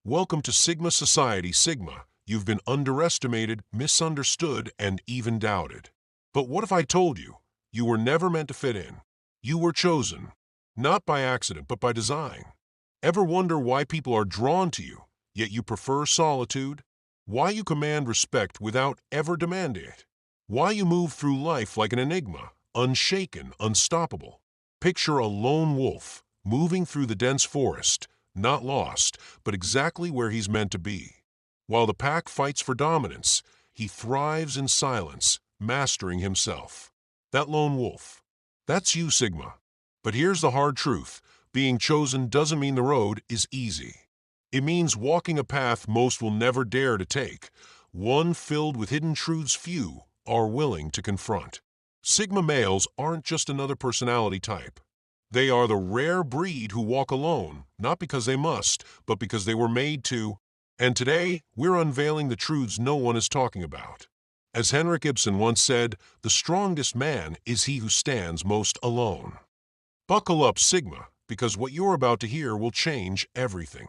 Welcome to Sigma Society Sigma. You've been underestimated, misunderstood, and even doubted. But what if I told you? You were never meant to fit in. You were chosen. Not by accident, but by design. Ever wonder why people are drawn to you, yet you prefer solitude? Why you command respect without ever demanding it? Why you move through life like an enigma, unshaken, unstoppable? Picture a lone wolf, moving through the dense forest, not lost, but exactly where he's meant to be. While the pack fights for dominance, he thrives in silence, mastering himself. That lone wolf. That's you, Sigma. But here's the hard truth. Being chosen doesn't mean the road is easy. It means walking a path most will never dare to take, one filled with hidden truths few are willing to confront. Sigma males aren't just another personality type. They are the rare breed who walk alone, not because they must, but because they were made to. And today, we're unveiling the truths no one is talking about. As Henrik Ibsen once said, the strongest man is he who stands most alone. Buckle up, Sigma, because what you're about to hear will change everything.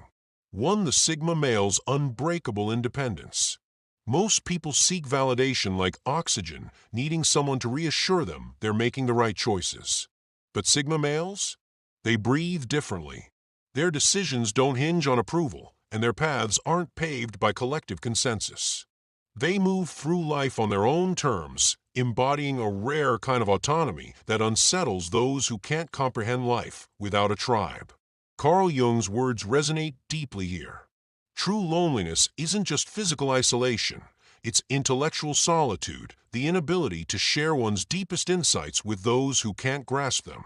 1. The Sigma male's unbreakable independence. Most people seek validation like oxygen, needing someone to reassure them they're making the right choices. But Sigma males? They breathe differently. Their decisions don't hinge on approval, and their paths aren't paved by collective consensus. They move through life on their own terms, embodying a rare kind of autonomy that unsettles those who can't comprehend life without a tribe. Carl Jung's words resonate deeply here. True loneliness isn't just physical isolation, it's intellectual solitude, the inability to share one's deepest insights with those who can't grasp them.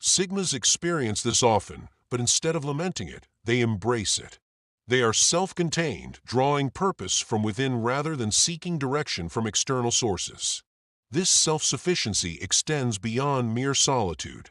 Sigmas experience this often, but instead of lamenting it, they embrace it. They are self-contained, drawing purpose from within rather than seeking direction from external sources. This self-sufficiency extends beyond mere solitude.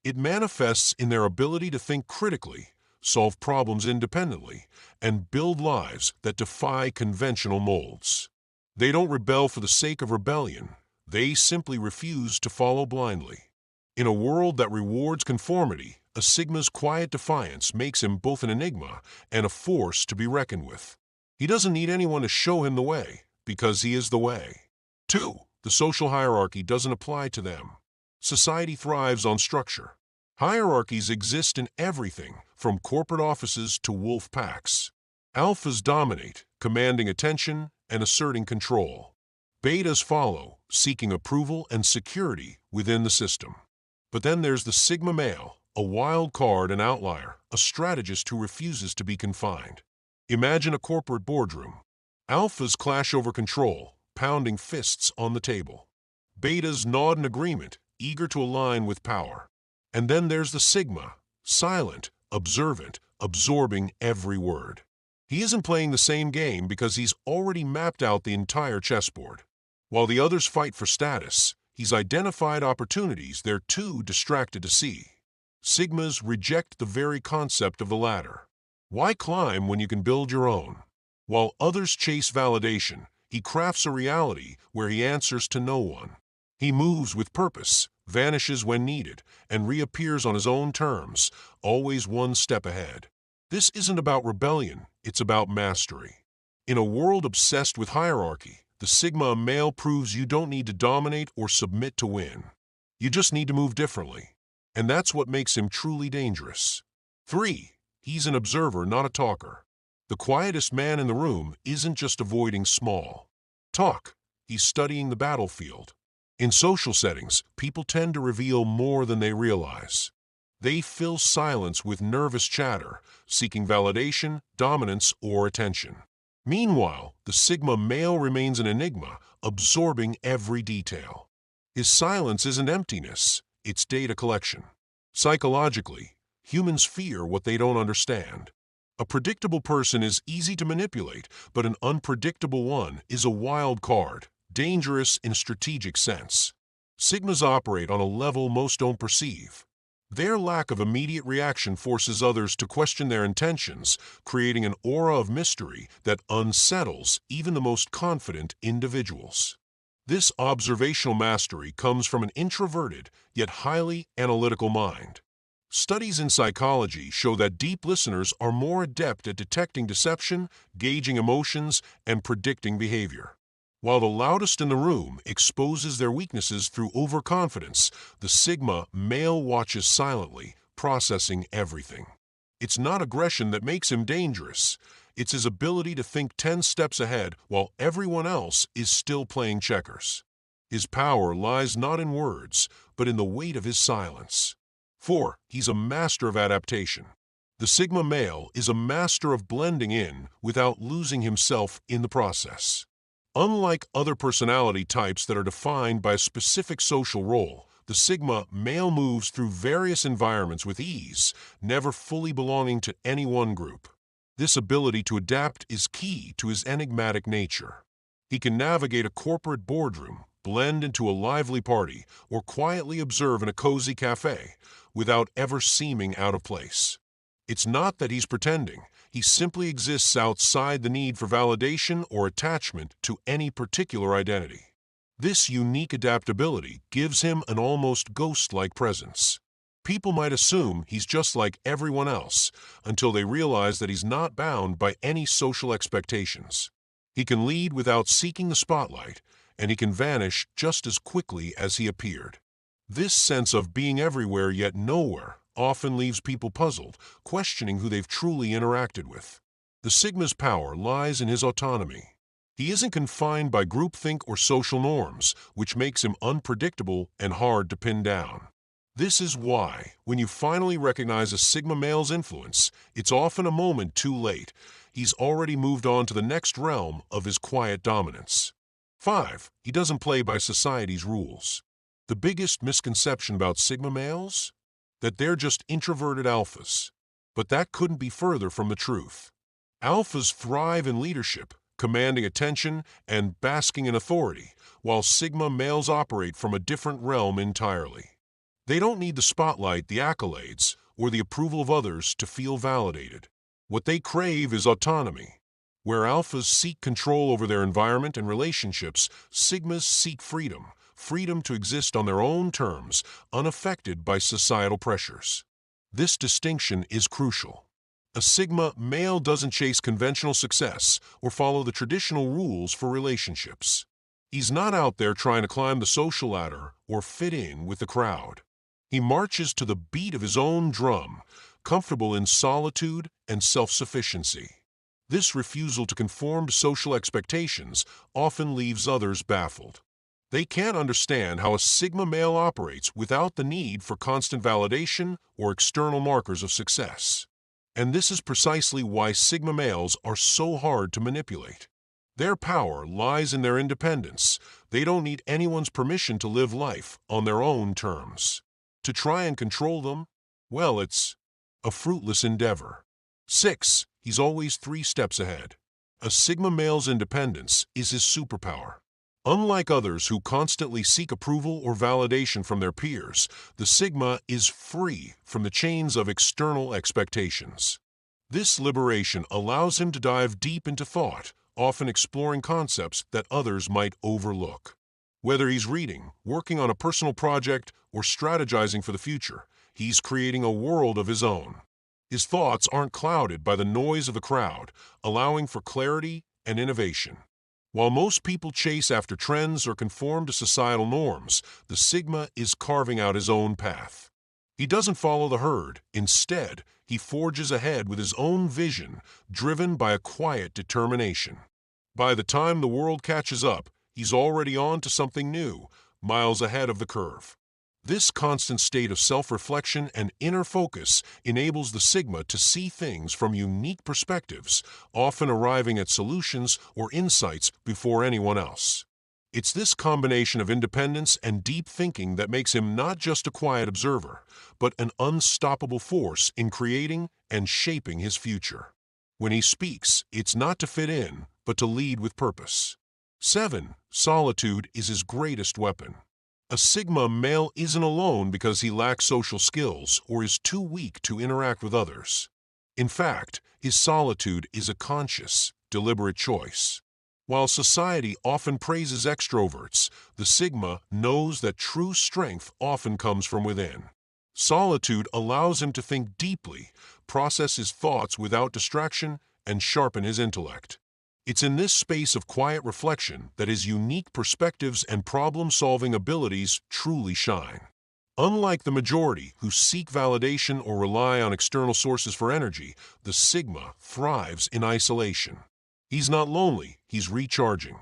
It manifests in their ability to think critically, solve problems independently, and build lives that defy conventional molds. They don't rebel for the sake of rebellion. They simply refuse to follow blindly. In a world that rewards conformity, a Sigma's quiet defiance makes him both an enigma and a force to be reckoned with. He doesn't need anyone to show him the way, because he is the way. 2. The social hierarchy doesn't apply to them. Society thrives on structure. Hierarchies exist in everything, from corporate offices to wolf packs. Alphas dominate, commanding attention and asserting control. Betas follow, seeking approval and security within the system. But then there's the Sigma male, a wild card and outlier, a strategist who refuses to be confined. Imagine a corporate boardroom. Alphas clash over control, pounding fists on the table. Betas nod in agreement, eager to align with power. And then there's the Sigma, silent, observant, absorbing every word. He isn't playing the same game because he's already mapped out the entire chessboard. While the others fight for status, he's identified opportunities they're too distracted to see. Sigmas reject the very concept of the ladder. Why climb when you can build your own? While others chase validation, he crafts a reality where he answers to no one. He moves with purpose, vanishes when needed, and reappears on his own terms, always one step ahead. This isn't about rebellion, it's about mastery. In a world obsessed with hierarchy, the Sigma male proves you don't need to dominate or submit to win. You just need to move differently. And that's what makes him truly dangerous. 3. He's an observer, not a talker. The quietest man in the room isn't just avoiding small talk, he's studying the battlefield. In social settings, people tend to reveal more than they realize. They fill silence with nervous chatter, seeking validation, dominance, or attention. Meanwhile, the Sigma male remains an enigma, absorbing every detail. His silence isn't emptiness, it's data collection. Psychologically, humans fear what they don't understand. A predictable person is easy to manipulate, but an unpredictable one is a wild card, dangerous in strategic sense. Sigmas operate on a level most don't perceive. Their lack of immediate reaction forces others to question their intentions, creating an aura of mystery that unsettles even the most confident individuals. This observational mastery comes from an introverted yet highly analytical mind. Studies in psychology show that deep listeners are more adept at detecting deception, gauging emotions, and predicting behavior. While the loudest in the room exposes their weaknesses through overconfidence, the Sigma male watches silently, processing everything. It's not aggression that makes him dangerous. It's his ability to think 10 steps ahead while everyone else is still playing checkers. His power lies not in words, but in the weight of his silence. 4. He's a master of adaptation. The Sigma male is a master of blending in without losing himself in the process. Unlike other personality types that are defined by a specific social role, the Sigma male moves through various environments with ease, never fully belonging to any one group. This ability to adapt is key to his enigmatic nature. He can navigate a corporate boardroom, blend into a lively party, or quietly observe in a cozy cafe without ever seeming out of place. It's not that he's pretending. He simply exists outside the need for validation or attachment to any particular identity. This unique adaptability gives him an almost ghost-like presence. People might assume he's just like everyone else until they realize that he's not bound by any social expectations. He can lead without seeking the spotlight, and he can vanish just as quickly as he appeared. This sense of being everywhere yet nowhere often leaves people puzzled, questioning who they've truly interacted with. The Sigma's power lies in his autonomy. He isn't confined by groupthink or social norms, which makes him unpredictable and hard to pin down. This is why, when you finally recognize a Sigma male's influence, it's often a moment too late. He's already moved on to the next realm of his quiet dominance. 5. He doesn't play by society's rules. The biggest misconception about Sigma males? That they're just introverted alphas. But that couldn't be further from the truth. Alphas thrive in leadership, commanding attention and basking in authority, while Sigma males operate from a different realm entirely. They don't need the spotlight, the accolades, or the approval of others to feel validated. What they crave is autonomy. Where alphas seek control over their environment and relationships, Sigmas seek freedom, freedom to exist on their own terms, unaffected by societal pressures. This distinction is crucial. A Sigma male doesn't chase conventional success or follow the traditional rules for relationships. He's not out there trying to climb the social ladder or fit in with the crowd. He marches to the beat of his own drum, comfortable in solitude and self-sufficiency. This refusal to conform to social expectations often leaves others baffled. They can't understand how a Sigma male operates without the need for constant validation or external markers of success. And this is precisely why Sigma males are so hard to manipulate. Their power lies in their independence. They don't need anyone's permission to live life on their own terms. To try and control them, well, it's a fruitless endeavor. 6. He's always 3 steps ahead. A Sigma male's independence is his superpower. Unlike others who constantly seek approval or validation from their peers, the Sigma is free from the chains of external expectations. This liberation allows him to dive deep into thought, often exploring concepts that others might overlook. Whether he's reading, working on a personal project, or strategizing for the future, he's creating a world of his own. His thoughts aren't clouded by the noise of the crowd, allowing for clarity and innovation. While most people chase after trends or conform to societal norms, the Sigma is carving out his own path. He doesn't follow the herd. Instead, he forges ahead with his own vision, driven by a quiet determination. By the time the world catches up, he's already on to something new, miles ahead of the curve. This constant state of self-reflection and inner focus enables the Sigma to see things from unique perspectives, often arriving at solutions or insights before anyone else. It's this combination of independence and deep thinking that makes him not just a quiet observer, but an unstoppable force in creating and shaping his future. When he speaks, it's not to fit in, but to lead with purpose. 7. Solitude is his greatest weapon. A Sigma male isn't alone because he lacks social skills or is too weak to interact with others. In fact, his solitude is a conscious, deliberate choice. While society often praises extroverts, the Sigma knows that true strength often comes from within. Solitude allows him to think deeply, process his thoughts without distraction, and sharpen his intellect. It's in this space of quiet reflection that his unique perspectives and problem-solving abilities truly shine. Unlike the majority who seek validation or rely on external sources for energy, the Sigma thrives in isolation. He's not lonely, he's recharging.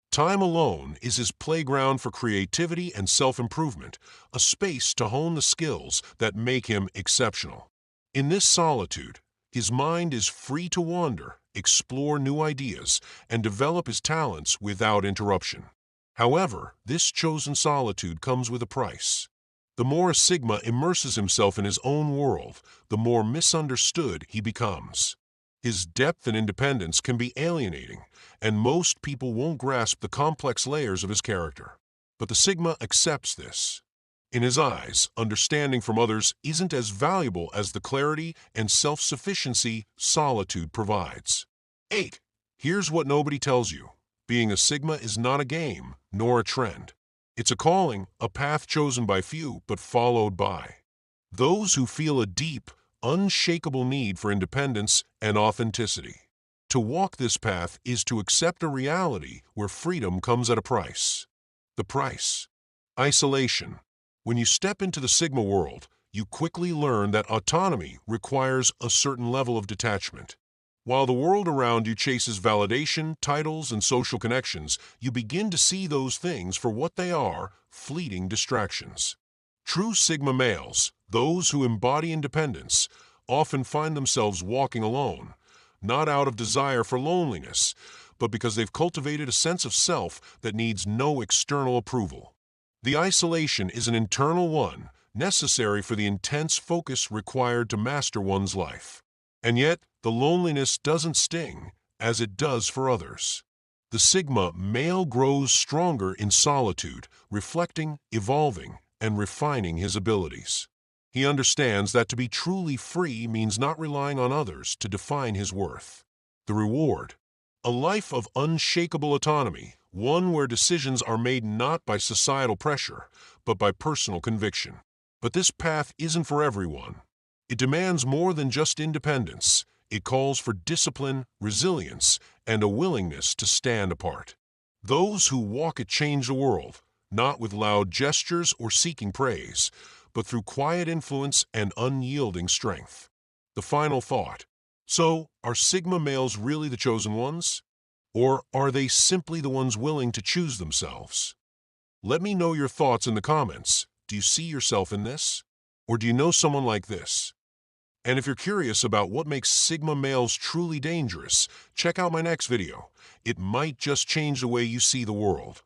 Time alone is his playground for creativity and self-improvement, a space to hone the skills that make him exceptional. In this solitude, his mind is free to wander, explore new ideas, and develop his talents without interruption. However, this chosen solitude comes with a price. The more a Sigma immerses himself in his own world, the more misunderstood he becomes. His depth and independence can be alienating, and most people won't grasp the complex layers of his character. But the Sigma accepts this. In his eyes, understanding from others isn't as valuable as the clarity and self-sufficiency solitude provides. 8. Here's what nobody tells you. Being a Sigma is not a game, nor a trend. It's a calling, a path chosen by few but followed by those who feel a deep, unshakable need for independence and authenticity. To walk this path is to accept a reality where freedom comes at a price. The price: isolation. When you step into the Sigma world, you quickly learn that autonomy requires a certain level of detachment. While the world around you chases validation, titles, and social connections, you begin to see those things for what they are: fleeting distractions. True Sigma males, those who embody independence, often find themselves walking alone, not out of desire for loneliness, but because they've cultivated a sense of self that needs no external approval. The isolation is an internal one, necessary for the intense focus required to master one's life. And yet, the loneliness doesn't sting, as it does for others. The Sigma male grows stronger in solitude, reflecting, evolving, and refining his abilities. He understands that to be truly free means not relying on others to define his worth. The reward: a life of unshakable autonomy, one where decisions are made not by societal pressure, but by personal conviction. But this path isn't for everyone. It demands more than just independence. It calls for discipline, resilience, and a willingness to stand apart. Those who walk it change the world, not with loud gestures or seeking praise, but through quiet influence and unyielding strength. The final thought: so, are Sigma males really the chosen ones? Or are they simply the ones willing to choose themselves? Let me know your thoughts in the comments. Do you see yourself in this? Or do you know someone like this? And if you're curious about what makes Sigma males truly dangerous, check out my next video. It might just change the way you see the world.